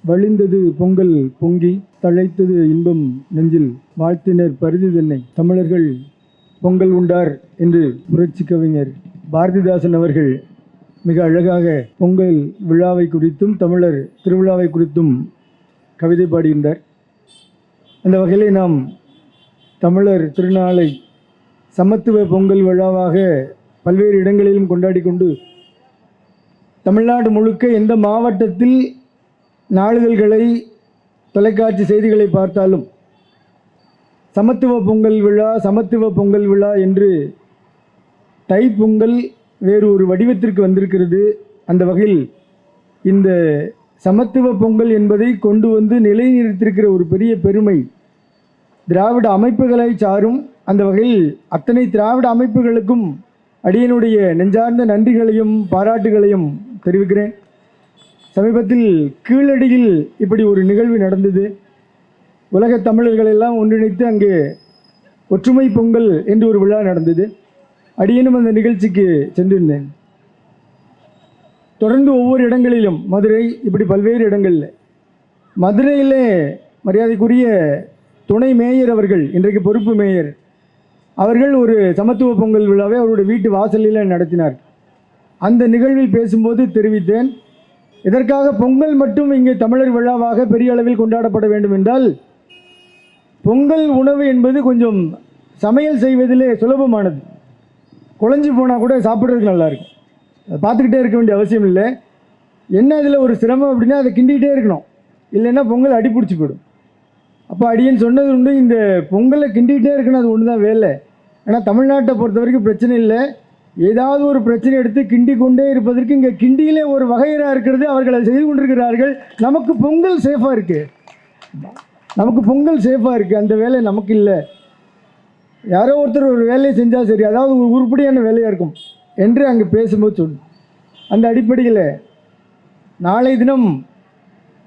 வழிந்தது பொங்கல் பொங்கி தழைத்தது இன்பம் நெஞ்சில் வாழ்த்தினர் பரிதி தென்னை தமிழர்கள் பொங்கல் உண்டார் என்று புரட்சி கவிஞர் பாரதிதாசன் அவர்கள் மிக அழகாக பொங்கல் விழாவை குறித்தும் தமிழர் திருவிழாவை குறித்தும் கவிதை பாடியிருந்தார். அந்த வகையிலே நாம் தமிழர் திருநாளை சமத்துவ பொங்கல் விழாவாக பல்வேறு இடங்களிலும் கொண்டாடி கொண்டு தமிழ்நாடு முழுக்க எந்த மாவட்டத்தில் நாளிதழ்களை தொலைக்காட்சி செய்திகளை பார்த்தாலும் சமத்துவ பொங்கல் விழா என்று தைப்பொங்கல் வேறு ஒரு வடிவத்திற்கு வந்திருக்கிறது. அந்த வகையில் இந்த சமத்துவ பொங்கல் என்பதை கொண்டு வந்து நிலைநிறுத்திருக்கிற ஒரு பெரிய பெருமை திராவிட அமைப்புகளை சாரும். அந்த வகையில் அத்தனை திராவிட அமைப்புகளுக்கும் அடியனுடைய நெஞ்சார்ந்த நன்றிகளையும் பாராட்டுகளையும் தெரிவிக்கிறேன். சமீபத்தில் கீழடியில் இப்படி ஒரு நிகழ்வு நடந்தது. உலகத் தமிழர்கள் எல்லாம் ஒன்றிணைத்து அங்கே ஒற்றுமை பொங்கல் என்று ஒரு விழா நடந்தது. அடியனும் அந்த நிகழ்ச்சிக்கு சென்றிருந்தேன். தொடர்ந்து ஒவ்வொரு இடங்களிலும் மதுரை இப்படி பல்வேறு இடங்களில் மதுரையிலே மரியாதைக்குரிய துணை மேயர் அவர்கள், இன்றைக்கு பொறுப்பு மேயர் அவர்கள் ஒரு சமத்துவ பொங்கல் விழாவை அவருடைய வீட்டு வாசலில் நடத்தினார். அந்த நிகழ்வில் பேசும்போது தெரிவித்தேன், இதற்காக பொங்கல் மட்டும் இங்கே தமிழர் விழாவாக பெரிய அளவில் கொண்டாடப்பட வேண்டும் என்றால் பொங்கல் உணவு என்பது கொஞ்சம் சமையல் செய்வதிலே சுலபமானது. குழஞ்சி போனால் கூட சாப்பிட்றதுக்கு நல்லாயிருக்கும். அதை பார்த்துக்கிட்டே இருக்க வேண்டிய அவசியம் இல்லை. என்ன அதில் ஒரு சிரமம் அப்படின்னா அதை கிண்டிகிட்டே இருக்கணும், இல்லைன்னா பொங்கல் அடிப்பிடிச்சி போயிடும். அப்போ அடியேன்னு சொன்னது உண்டு, இந்த பொங்கலை கிண்டிகிட்டே இருக்கணும், அது ஒன்று தான் வேலை. ஆனால் தமிழ்நாட்டை பொறுத்த வரைக்கும் பிரச்சனை இல்லை. ஏதாவது ஒரு பிரச்சனை எடுத்து கிண்டி கொண்டே இருப்பதற்கு இங்கே கிண்டியிலே ஒரு வகையராக இருக்கிறது. அவர்கள் அதை செய்து கொண்டிருக்கிறார்கள். நமக்கு பொங்கல் சேஃபாக இருக்குது, அந்த வேலை நமக்கு இல்லை. யாரோ ஒருத்தர் ஒரு வேலையை செஞ்சால் சரி, அதாவது ஒரு உருப்படியான வேலையாக இருக்கும் என்று அங்கே பேசும்போது சொன்னோம். அந்த அடிப்படையில் நாளை தினம்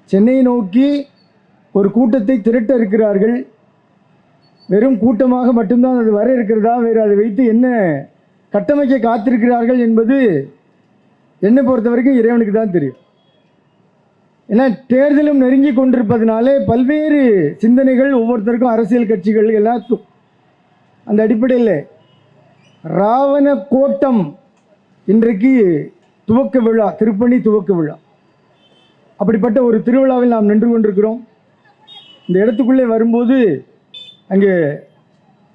சென்னையை நோக்கி ஒரு கூட்டத்தை திரட்ட இருக்கிறார்கள். வெறும் கூட்டமாக மட்டும்தான் அது வர இருக்கிறதா, வேறு அதை வைத்து என்ன கட்டமைக்க காத்திருக்கிறார்கள் என்பது என்னை பொறுத்த வரைக்கும் இறைவனுக்கு தான் தெரியும். ஏன்னா தேர்தலும் நெருங்கி கொண்டிருப்பதனாலே பல்வேறு சிந்தனைகள் ஒவ்வொருத்தருக்கும், அரசியல் கட்சிகள் எல்லாத்துக்கும். அந்த அடிப்படையில் ராவண கோட்டம் இன்றைக்கு துவக்க விழா, திருப்பணி துவக்க விழா. அப்படிப்பட்ட ஒரு திருவிழாவில் நாம் நின்று கொண்டிருக்கிறோம். இந்த இடத்துக்குள்ளே வரும்போது அங்கே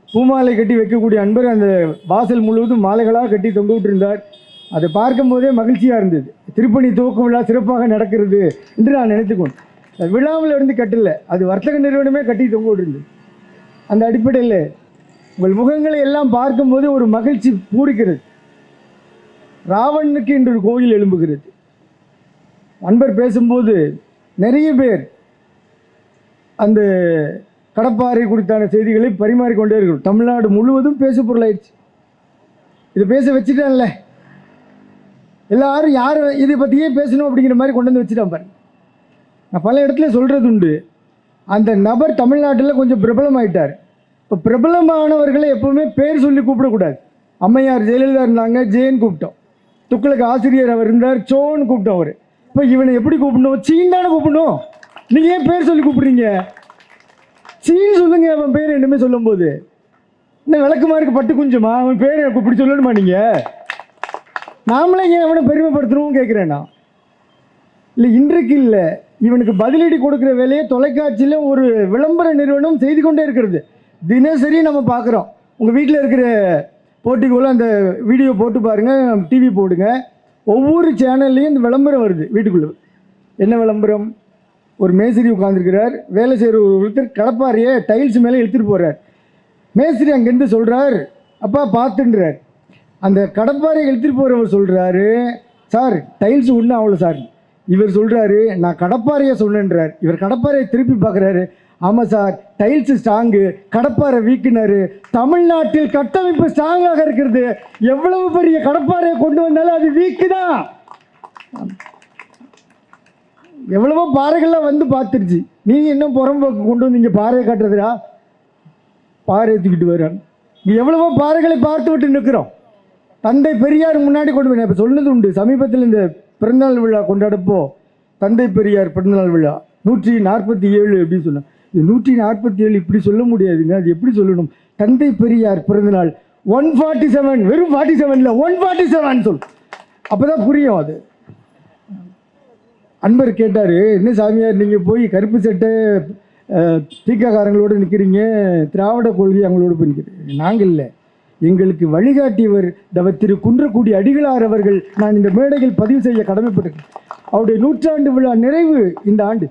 பூமாலை கட்டி வைக்கக்கூடிய அன்பர் அந்த வாசல் முழுவதும் மாலைகளாக கட்டி தொங்க விட்டிருந்தார். அதை பார்க்கும் போதே மகிழ்ச்சியாக இருந்தது. திருப்பணி துவக்க விழா சிறப்பாக நடக்கிறது என்று நான் நினைத்துக்கொண்டேன். விழாவில் இருந்து கட்டலை, அது வர்த்தக நிறுவனமே கட்டி தொங்க விட்டிருந்தது. அந்த அடிப்படையில் உங்கள் முகங்களை எல்லாம் பார்க்கும்போது ஒரு மகிழ்ச்சி பூரிக்கிறது. ராவணனுக்கு இன்று ஒரு கோயில் எழும்புகிறது. அன்பர் பேசும்போது நிறைய பேர் அந்த கடப்பாறை குறித்தான செய்திகளை பரிமாறிக்கொண்டே இருக்கிறோம். தமிழ்நாடு முழுவதும் பேசு பொருளாயிடுச்சு. இதை பேச வச்சுட்டான்ல, எல்லாரும் யார் இதை பற்றியே பேசணும் அப்படிங்கிற மாதிரி கொண்டு வந்து வச்சுட்டான் பாருங்க. நான் பல இடத்துல சொல்கிறது உண்டு, அந்த நபர் தமிழ்நாட்டில் கொஞ்சம் பிரபலமாயிட்டார். இப்போ பிரபலமானவர்களை எப்போவுமே பேர் சொல்லி கூப்பிடக்கூடாது. அம்மையார் ஜெயலலிதா இருந்தாங்க, ஜேன்னு கூப்பிட்டோம். துக்களுக்கு ஆசிரியர் அவர் இருந்தார், சோன்னு கூப்பிட்டோம். அவர் இப்போ இவனை எப்படி கூப்பிடணும், சீன்தானே கூப்பிடணும். நீங்கள் ஏன் பேர் சொல்லி கூப்பிட்றீங்க? சீன் சொல்லுங்க. அவன் பேர் என்னமே சொல்லும்போது இன்னும் விளக்குமாருக்கு பட்டு குஞ்சுமா, அவன் பேர் இப்படி சொல்லணுமா? நீங்கள் நாமளே ஏன் அவனை பெருமைப்படுத்தணும்னு கேட்குறேன்னா, இல்லை இன்றைக்கு இல்லை, இவனுக்கு பதிலடி கொடுக்குற வேலையை தொலைக்காட்சியில் ஒரு விளம்பர நிறுவனம் செய்து கொண்டே இருக்கிறது. தினசரி நம்ம பார்க்குறோம். உங்கள் வீட்டில் இருக்கிற போட்டிக்குள்ள அந்த வீடியோ போட்டு பாருங்கள், டிவி போடுங்க, ஒவ்வொரு சேனல்லையும் இந்த விளம்பரம் வருது. வீட்டுக்குள்ளே என்ன விளம்பரம்? ஒரு மேஸ்திரி உட்காந்துருக்கிறார், வேலை செய்கிற ஒருத்தர் கடப்பாறையை டைல்ஸ் மேலே இழுத்துட்டு போகிறார். மேஸ்திரி அங்கேருந்து சொல்கிறார், அப்பா பார்த்துன்றார். அந்த கடப்பாறையை இழுத்துட்டு போகிறவர் சொல்கிறாரு, சார் டைல்ஸ் ஒன்றும் அவ்வளோ சார். இவர் சொல்கிறாரு, நான் கடப்பாறையை சொன்னேன்றார். இவர் கடப்பாறையை திருப்பி பார்க்குறாரு, ஆமாம் சார் டைல்ஸு ஸ்ட்ராங்கு, கடப்பாறை வீக்குனாரு. தமிழ்நாட்டில் கட்டமைப்பு ஸ்ட்ராங்காக இருக்கிறது. எவ்வளவு பெரிய கடப்பாறையை கொண்டு வந்தாலும் அது வீக்கு தான். எவ்வளவோ பாறைகள்லாம் வந்து பார்த்துருச்சு. நீங்கள் இன்னும் புறம்போக்கு கொண்டு வந்து இங்கே பாறையை காட்டுறதுடா, பாறை ஏற்றிக்கிட்டு வர்றாங்க. இங்கே எவ்வளவோ பாறைகளை பார்த்து விட்டு நிற்கிறோம். தந்தை பெரியார் முன்னாடி கொண்டு போய் இப்போ சொன்னது உண்டு. சமீபத்தில் இந்த பிறந்தநாள் விழா கொண்டாடப்போ தந்தை பெரியார் பிறந்தநாள் விழா 147 அப்படின்னு சொன்னாங்க. இது 147 இப்படி சொல்ல முடியாதுங்க, அது எப்படி சொல்லணும்? தந்தை பெரியார் பிறந்தநாள் 147, வெறும் 47 இல்லை 147 சொல், அப்போதான் புரியும் அது. அன்பர் கேட்டார், என்ன சாமியார் நீங்கள் போய் கருப்பு சட்டை தீக்காரங்களோடு நிற்கிறீங்க, திராவிட கொள்கை அவங்களோட போய் நிற்கிறீங்க. நாங்கள் இல்லை, எங்களுக்கு வழிகாட்டியவர் திரு குன்றக்குடி அடிகளார் அவர்கள் நான் இந்த மேடையில் பதிவு செய்ய கடமைப்பட்டிருக்கேன். அவருடைய 100ஆண்டு விழா நிறைவு இந்த ஆண்டு.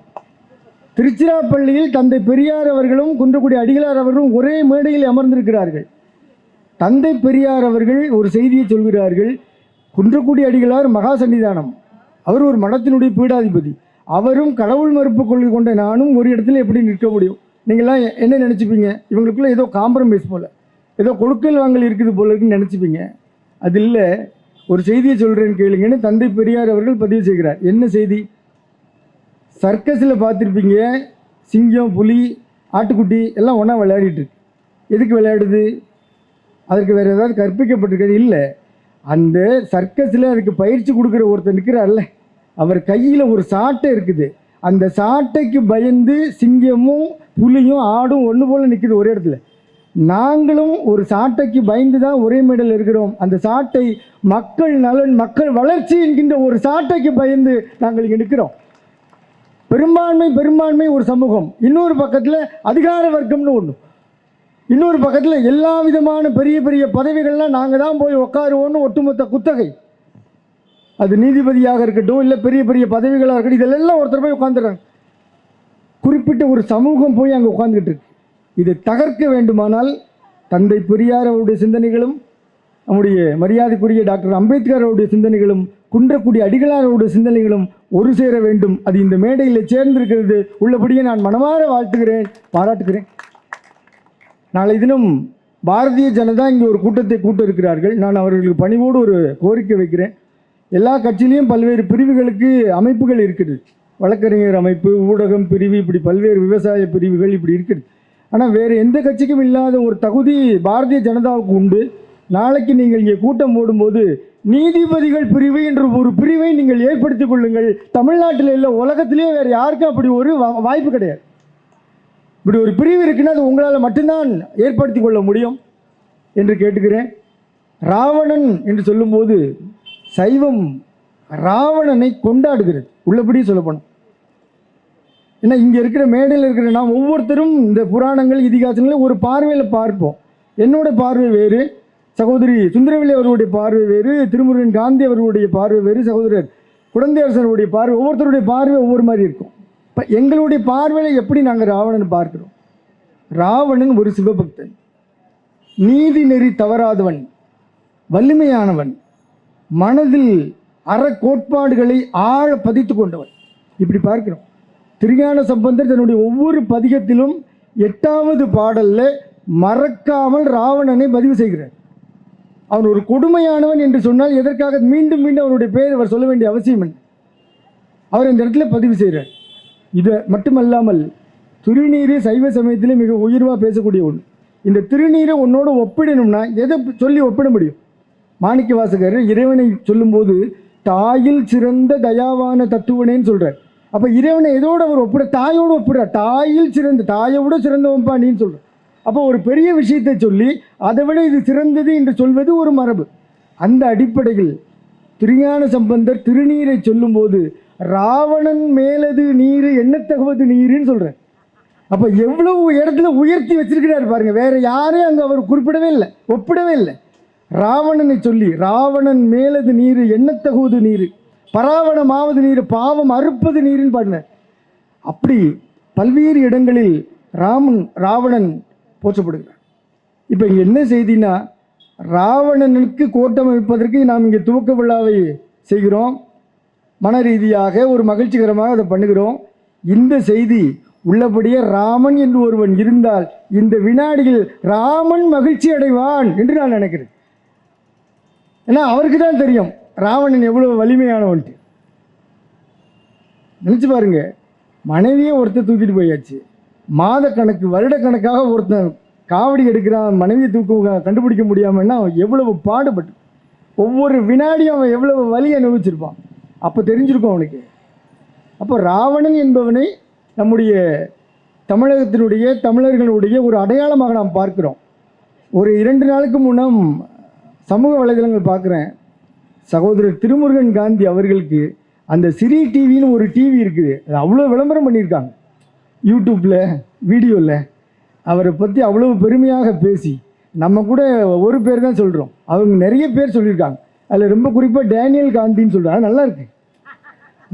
திருச்சிராப்பள்ளியில் தந்தை பெரியார் அவர்களும் குன்றக்குடி அடிகளார் அவர்களும் ஒரே மேடையில் அமர்ந்திருக்கிறார்கள். தந்தை பெரியார் அவர்கள் ஒரு செய்தியை சொல்கிறார்கள். குன்றக்குடி அடிகளார் மகா சன்னிதானம், அவர் ஒரு மடத்தினுடைய பீடாதிபதி, அவரும் கடவுள் மறுப்பு கொள்கை கொண்ட நானும் ஒரு இடத்துல எப்படி நிற்க முடியும்? நீங்கள்லாம் என்ன நினச்சிப்பீங்க? இவங்களுக்குள்ள ஏதோ காம்ப்ரமைஸ் போல், ஏதோ கொடுக்கல் வாங்கல் இருக்குது போல இருக்குன்னு நினச்சிப்பீங்க. அது இல்லை. ஒரு செய்தியை சொல்கிறேன்னு கேளுங்கன்னு தந்தை பெரியார் அவர்கள் பதிவு செய்கிறார். என்ன செய்தி? சர்க்கஸில் பார்த்துருப்பீங்க, சிங்கம், புலி, ஆட்டுக்குட்டி எல்லாம் ஒன்றா விளையாடிட்டு இருக்கு. எதுக்கு விளையாடுது? அதற்கு வேறு ஏதாவது கற்பிக்கப்பட்டிருக்கிறது இல்லை. அந்த சர்க்கஸில் அதுக்கு பயிற்சி கொடுக்குற ஒருத்தர் நிற்கிறார்ல, அவர் கையில் ஒரு சாட்டை இருக்குது. அந்த சாட்டைக்கு பயந்து சிங்கமும் புலியும் ஆடும் ஒன்று போல் நிற்குது ஒரே இடத்துல. நாங்களும் ஒரு சாட்டைக்கு பயந்து தான் ஒரே மேடையில் இருக்கிறோம். அந்த சாட்டை மக்கள் நலன், மக்கள் வளர்ச்சி என்கின்ற ஒரு சாட்டைக்கு பயந்து நாங்கள் இங்கே நிற்கிறோம். பெரும்பான்மை ஒரு சமூகம், இன்னொரு பக்கத்தில் அதிகார வர்க்கம்னு ஒன்று, இன்னொரு பக்கத்தில் எல்லா விதமான பெரிய பெரிய பதவிகள்லாம் நாங்கள் தான் போய் உட்காருவோன்னு ஒட்டுமொத்த குத்தகை. அது நீதிபதியாக இருக்கட்டும், இல்லை பெரிய பெரிய பதவிகளாக இருக்கட்டும், இதெல்லாம் ஒருத்தர் போய் உட்காந்துடுறாங்க. குறிப்பிட்ட ஒரு சமூகம் போய் அங்கே உட்காந்துக்கிட்டு இருக்கு. இதை தகர்க்க வேண்டுமானால் தந்தை பெரியார் அவருடைய சிந்தனைகளும், நம்முடைய மரியாதைக்குரிய டாக்டர் அம்பேத்கர் அவருடைய சிந்தனைகளும், குன்றக்குடி அடிகளார் அவருடைய சிந்தனைகளும் ஒரு சேர வேண்டும். அது இந்த மேடையில் சேர்ந்திருக்கிறது. உள்ளபடியே நான் மனமாற வாழ்த்துகிறேன், பாராட்டுகிறேன். நாளை தினம் பாரதிய ஜனதா இங்கே ஒரு கூட்டத்தை கூட்ட இருக்கிறார்கள். நான் அவர்களுக்கு பணிவோடு ஒரு கோரிக்கை வைக்கிறேன். எல்லா கட்சியிலையும் பல்வேறு பிரிவுகளுக்கு அமைப்புகள் இருக்குது. வழக்கறிஞர் அமைப்பு, ஊடகம் பிரிவு, இப்படி பல்வேறு விவசாய பிரிவுகள் இப்படி இருக்குது. ஆனால் வேறு எந்த கட்சிக்கும் இல்லாத ஒரு தகுதி பாரதிய ஜனதாவுக்கு உண்டு. நாளைக்கு நீங்கள் இங்கே கூட்டம் போடும்போது நீதிபதிகள் பிரிவு என்ற ஒரு பிரிவை நீங்கள் ஏற்படுத்திக் கொள்ளுங்கள். தமிழ்நாட்டில் இல்லை, உலகத்திலே வேறு யாருக்கும் அப்படி ஒரு வாய்ப்பு கிடையாது. இப்படி ஒரு பிரிவு இருக்குன்னா அது உங்களால் மட்டும்தான் ஏற்படுத்தி கொள்ள முடியும் என்று கேட்டுக்கிறேன். ராவணன் என்று சொல்லும்போது சைவம் ராவணனை கொண்டாடுகிறது, உள்ளபடி சொல்லப்போனோம். ஏன்னா இங்கே இருக்கிற மேடையில் இருக்கிற நாம் ஒவ்வொருத்தரும் இந்த புராணங்கள், இதிகாசங்களை ஒரு பார்வையில் பார்ப்போம். என்னோட பார்வை வேறு, சகோதரி சுந்தரவல்லி அவர்களுடைய பார்வை வேறு, திருமுருகன் காந்தி அவர்களுடைய பார்வை வேறு, சகோதரர் குழந்தையரசனுடைய பார்வை, ஒவ்வொருத்தருடைய பார்வை ஒவ்வொரு மாதிரி இருக்கும். இப்போ எங்களுடைய பார்வையில் எப்படி நாங்கள் ராவணன் பார்க்கிறோம்? ராவணன் ஒரு சிவபக்தன், நீதி நெறி தவறாதவன், வலிமையானவன், மனதில் அறக்கோட்பாடுகளை ஆழ பதித்து கொண்டவன், இப்படி பார்க்கிறோம். திருஞான சம்பந்தர் தன்னுடைய ஒவ்வொரு பதிகத்திலும் 8வது பாடலில் மறக்காமல் ராவணனை பதிவு செய்கிறார். அவன் ஒரு கொடுமையானவன் என்று சொன்னால் எதற்காக மீண்டும் மீண்டும் அவனுடைய பெயர் அவர் சொல்ல வேண்டிய அவசியம் என்ன? அவர் இந்த இடத்துல பதிவு செய்கிறார். இது மட்டுமல்லாமல் திருநீர் சைவ சமயத்திலே மிக உயர்வாக பேசக்கூடிய ஒன்று. இந்த திருநீரை உன்னோடு ஒப்பிடணும்னா எதை சொல்லி ஒப்பிட முடியும்? மாணிக்க வாசகர் இறைவனை சொல்லும்போது தாயில் சிறந்த தயாவான தத்துவனேன்னு சொல்கிறார். அப்போ இறைவனை எதோடு அவர் தாயோடு ஒப்பிடுறார். தாயில் சிறந்த, தாயை விட சிறந்தவன்பா நீன்னு சொல்கிறார். அப்போ ஒரு பெரிய விஷயத்தை சொல்லி அதை விட இது சிறந்தது என்று சொல்வது ஒரு மரபு. அந்த அடிப்படையில் திருஞான சம்பந்தர் திருநீரை சொல்லும்போது ராவணன் மேலது நீர் எண்ணத்தகுவது நீருன்னு சொல்கிறார். அப்போ எவ்வளவு இடத்துல உயர்த்தி வச்சிருக்கிறார் பாருங்க. வேற யாரையும் அங்கே அவர் குறிப்பிடவே இல்லை, ஒப்பிடவே இல்லை. ராவணனை சொல்லி ராவணன் மேலது நீர் எண்ணத்தகுவது நீர், பராவணமாவது நீர், பாவம் அறுப்பது நீருன்னு பாடினார். அப்படி பல்வேறு இடங்களில் ராவணன் போற்றப்படுகிறார். இப்போ இங்கே என்ன செய்தினா, ராவணனுக்கு கோட்டம் அமைப்பதற்கு நாம் இங்கே துவக்க விழாவை செய்கிறோம். மன ரீதியாக ஒரு மகிழ்ச்சிகரமாக அதை பண்ணுகிறோம். இந்த செய்தி உள்ளபடியே ராமன் என்று ஒருவன் இருந்தால் இந்த வினாடியில் ராமன் மகிழ்ச்சி அடைவான் என்று நான் நினைக்கிறேன். ஏன்னா அவருக்கு தான் தெரியும் ராவணன் எவ்வளவு வலிமையானவன்ட்டு. நினச்சி பாருங்க, மனைவியே ஒருத்தர் தூக்கிட்டு போயாச்சு, மாத கணக்கு வருடக்கணக்காக ஒருத்தன் காவடி எடுக்கிறான், மனைவியை தூக்க கண்டுபிடிக்க முடியாமன்னா எவ்வளவு பாடுபட்டு, ஒவ்வொரு வினாடியும் அவன் எவ்வளவு வலி அனுபவிச்சிருப்பான். அப்போ தெரிஞ்சிருக்கும் அவனுக்கு. அப்போ ராவணன் என்பவனை நம்முடைய தமிழகத்தினுடைய தமிழர்களுடைய ஒரு அடையாளமாக நாம் பார்க்கிறோம். ஒரு 2 நாளுக்கு முன்னம் சமூக வலைதளங்கள் பார்க்குறேன், சகோதரர் திருமுருகன் காந்தி அவர்களுக்கு அந்த சிரி டிவின்னு ஒரு டிவி இருக்குது, அது அவ்வளோ விளம்பரம் பண்ணியிருக்காங்க. யூடியூப்பில் வீடியோவில் அவரை பற்றி அவ்வளோ பெருமையாக பேசி, நம்ம கூட ஒரு பேர் தான் சொல்கிறோம், அவங்க நிறைய பேர் சொல்லியிருக்காங்க. அதில் ரொம்ப குறிப்பாக டேனியல் காந்தின்னு சொல்கிறாங்க, நல்லா இருக்குது.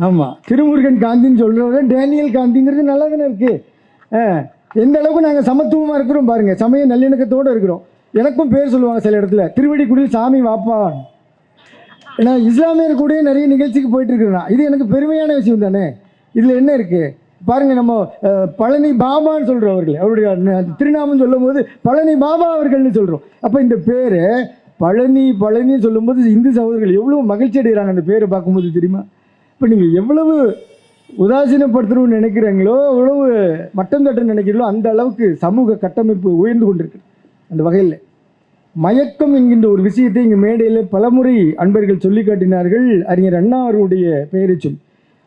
ஆமாம், திருமுருகன் காந்தின்னு சொல்கிறவங்க டேனியல் காந்திங்கிறது நல்லா தானே இருக்குது. எந்த அளவுக்கு நாங்கள் சமத்துவமாக இருக்கிறோம் பாருங்கள், சமய நல்லிணக்கத்தோடு இருக்கிறோம். எனக்கும் பேர் சொல்லுவாங்க சில இடத்துல, திருவடிக்குடியில் சாமி வாப்பா. ஏன்னா இஸ்லாமியர் கூட நிறைய நிகழ்ச்சிக்கு போயிட்டு இருக்கிறேன், இது எனக்கு பெருமையான விஷயம் தானே. இதில் என்ன இருக்குது பாருங்கள், நம்ம பழனி பாபான்னு சொல்கிறவர்கள், அவருடைய திருநாமம் சொல்லும் போது பழனி பாபா அவர்கள்னு சொல்கிறோம். அப்போ இந்த பேர் பழனி சொல்லும்போது இந்து சகோதரர்கள் எவ்வளோ மகிழ்ச்சி அடைகிறாங்க அந்த பேரை பார்க்கும்போது, தெரியுமா? இப்போ நீங்கள் எவ்வளவு உதாசீனப்படுத்தணும்னு நினைக்கிறீங்களோ, எவ்வளவு மட்டம் தட்டுன்னு நினைக்கிறீங்களோ, அந்த அளவுக்கு சமூக கட்டமைப்பு உயர்ந்து கொண்டிருக்கு. அந்த வகையில் மயக்கம் என்கின்ற ஒரு விஷயத்தை இங்கே மேடையில் பலமுறை அன்பர்கள் சொல்லி காட்டினார்கள். அறிஞர் அண்ணா அவருடைய பெயரை சொல்.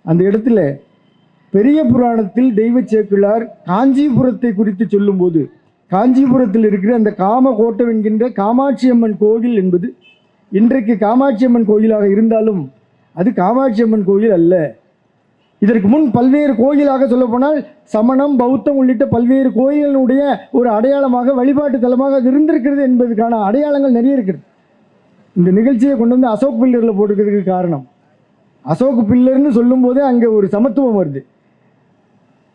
அந்த இடத்துல பெரிய புராணத்தில் தெய்வ சேக்கிழார் காஞ்சிபுரத்தை குறித்து சொல்லும்போது, காஞ்சிபுரத்தில் இருக்கிற அந்த காமகோட்டம் என்கின்ற காமாட்சி அம்மன் கோவில் என்பது இன்றைக்கு காமாட்சி அம்மன் கோயிலாக இருந்தாலும் அது காமாட்சி அம்மன் கோயில் அல்ல. இதற்கு முன் பல்வேறு கோயிலாக சொல்லப்போனால் சமணம், பௌத்தம் உள்ளிட்ட பல்வேறு கோயில்களுடைய ஒரு அடையாளமாக, வழிபாட்டு தலமாக அது இருந்திருக்கிறது என்பதற்கான அடையாளங்கள் நிறைய இருக்கிறது. இந்த நிகழ்ச்சியை கொண்டு வந்து அசோக் பில்லரில் போட்டுக்கிறதுக்கு காரணம், அசோக் பில்லர்னு சொல்லும் போதே அங்கே ஒரு சமத்துவம் வருது,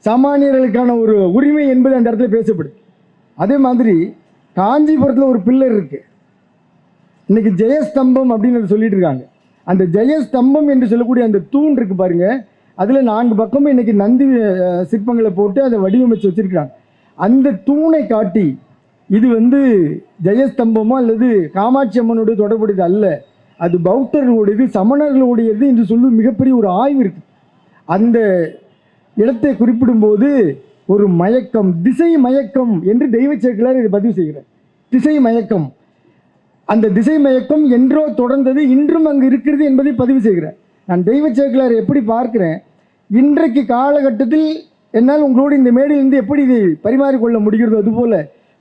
சாமானியர்களுக்கான ஒரு உரிமை என்பது அந்த இடத்துல பேசப்படுது. அதே மாதிரி காஞ்சிபுரத்தில் ஒரு பில்லர் இருக்குது, இன்னைக்கு ஜெயஸ்தம்பம் அப்படின்னு சொல்லிட்டு இருக்காங்க. அந்த ஜெயஸ்தம்பம் என்று சொல்லக்கூடிய அந்த தூண் இருக்கு பாருங்க, அதில் 4 பக்கமும் இன்னைக்கு நந்தி சிற்பங்களை போட்டு அதை வடிவமைச்சு வச்சிருக்கிறாங்க. அந்த தூணை காட்டி இது ஜெயஸ்தம்பமோ அல்லது காமாட்சி அம்மனோடு தொடர்புடையது அல்ல, அது பௌத்தர்களுடையது, சமணர்களுடையது என்று சொல்லும் மிகப்பெரிய ஒரு ஆய்வு இருக்கு. அந்த இடத்தை குறிப்பிடும்போது ஒரு மயக்கம், திசை மயக்கம் என்று தெய்வ சேக்கிழார் இதை பதிவு செய்கிறார். திசை மயக்கம், அந்த திசை மயக்கம் என்றோ தொடர்ந்தது, இன்றும் அங்கு இருக்கிறது என்பதை பதிவு செய்கிறார். நான் தெய்வ சேக்கிழார் எப்படி பார்க்கிறேன், இன்றைக்கு காலகட்டத்தில் என்னால் உங்களோடு இந்த மேடையிலிருந்து எப்படி இதை பரிமாறிக்கொள்ள முடிகிறதோ, அதுபோல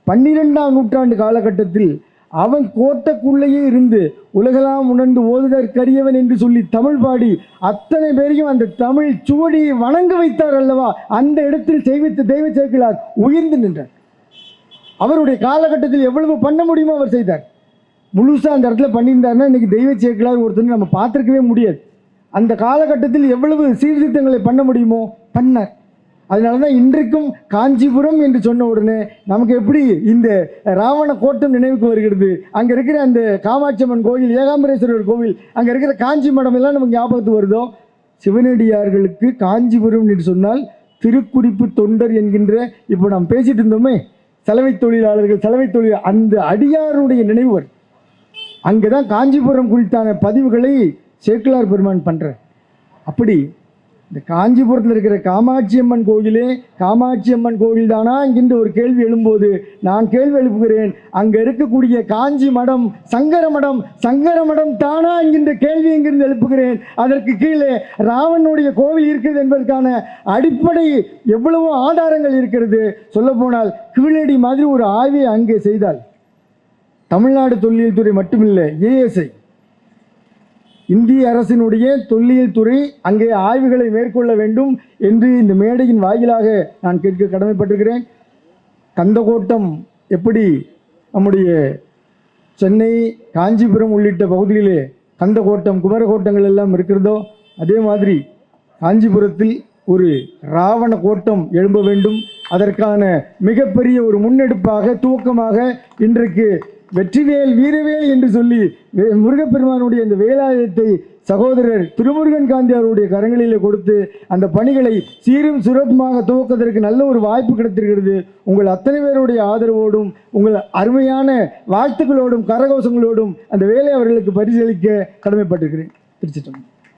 12ஆம் நூற்றாண்டு காலகட்டத்தில் அவன் கோட்டைக்குள்ளேயே இருந்து உலகெல்லாம் உணர்ந்து ஓதுதற்கரியவன் என்று சொல்லி தமிழ் பாடி அத்தனை பேரையும் அந்த தமிழ் சுவடியை வணங்க வைத்தார் அல்லவா, அந்த இடத்தில் தெய்வ சேக்கிழார் உயர்ந்து நின்றார். அவருடைய காலகட்டத்தில் எவ்வளவு பண்ண முடியுமோ அவர் செய்தார். முழுசாக அந்த இடத்துல பண்ணியிருந்தாருன்னா இன்றைக்கி தெய்வ சேக்கிழார் ஒருத்தர் நம்ம பார்த்துருக்கவே முடியாது. அந்த காலகட்டத்தில் எவ்வளவு சீர்திருத்தங்களை பண்ண முடியுமோ பண்ணார். அதனால தான் இன்றைக்கும் காஞ்சிபுரம் என்று சொன்ன உடனே நமக்கு எப்படி இந்த ராவண கோட்டம் நினைவுக்கு வருகிறது, அங்கே இருக்கிற அந்த காமாட்சி அம்மன் கோயில், ஏகாம்பரேஸ்வரர் கோவில், அங்கே இருக்கிற காஞ்சி மடம் எல்லாம் நமக்கு ஞாபகத்துக்கு வருதோ. சிவனடியார்களுக்கு காஞ்சிபுரம் என்று சொன்னால் திருக்குறிப்பு தொண்டர் என்கின்ற, இப்போ நாம் பேசிட்டு இருந்தோமே சலவை தொழிலாளர்கள், அந்த அடியாருடைய நினைவு வரும். அங்கே தான் காஞ்சிபுரம் குறித்தான பதிவுகளை சேக்கிழார் பெருமான் பண்ணுறார். அப்படி இந்த காஞ்சிபுரத்தில் இருக்கிற காமாட்சி அம்மன் கோயிலே காமாட்சி அம்மன் கோவில் தானா என்கின்ற ஒரு கேள்வி எழும்போது நான் கேள்வி எழுப்புகிறேன், அங்கே இருக்கக்கூடிய காஞ்சி மடம் சங்கர மடம் தானா என்கின்ற கேள்வி எங்கிருந்து எழுப்புகிறேன். அதற்கு கீழே ராவனுடைய கோவில் இருக்கிறது என்பதற்கான அடிப்படை எவ்வளவோ ஆதாரங்கள் இருக்கிறது. சொல்லப்போனால் கீழடி மாதிரி ஒரு ஆய்வை அங்கே செய்தால் தமிழ்நாடு தொல்லியல் துறை மட்டுமில்லை, ஏஎஸ்ஐ இந்திய அரசினுடைய தொல்லியல் துறை அங்கே ஆய்வுகளை மேற்கொள்ள வேண்டும் என்று இந்த மேடையின் வாயிலாக நான் கேட்க கடமைப்பட்டிருக்கிறேன். கந்தகோட்டம் எப்படி நம்முடைய சென்னை, காஞ்சிபுரம் உள்ளிட்ட பகுதிகளிலே கந்தகோட்டம், குமரகோட்டங்கள் எல்லாம் இருக்கிறதோ, அதே மாதிரி காஞ்சிபுரத்தில் ஒரு ராவண கோட்டம் எழும்ப வேண்டும். அதற்கான மிகப்பெரிய ஒரு முன்னெடுப்பாக, துவக்கமாக இன்றைக்கு வெற்றிவேல் வீரவேல் என்று சொல்லி முருகப்பெருமானுடைய இந்த வேலாயுதத்தை சகோதரர் திருமுருகன் காந்தி அவருடைய கரங்களிலே கொடுத்து அந்த பணிகளை சீரும் சிறப்புமாக துவக்கதற்கு நல்ல ஒரு வாய்ப்பு கிடைத்திருக்கிறது. உங்கள் அத்தனை பேருடைய ஆதரவோடும் உங்கள் அருமையான வாழ்த்துக்களோடும் கரகோஷங்களோடும் அந்த வேலை அவர்களுக்கு பரிசீலிக்க கடமைப்பட்டிருக்கிறேன். திருச்சிட்டம்பலம்.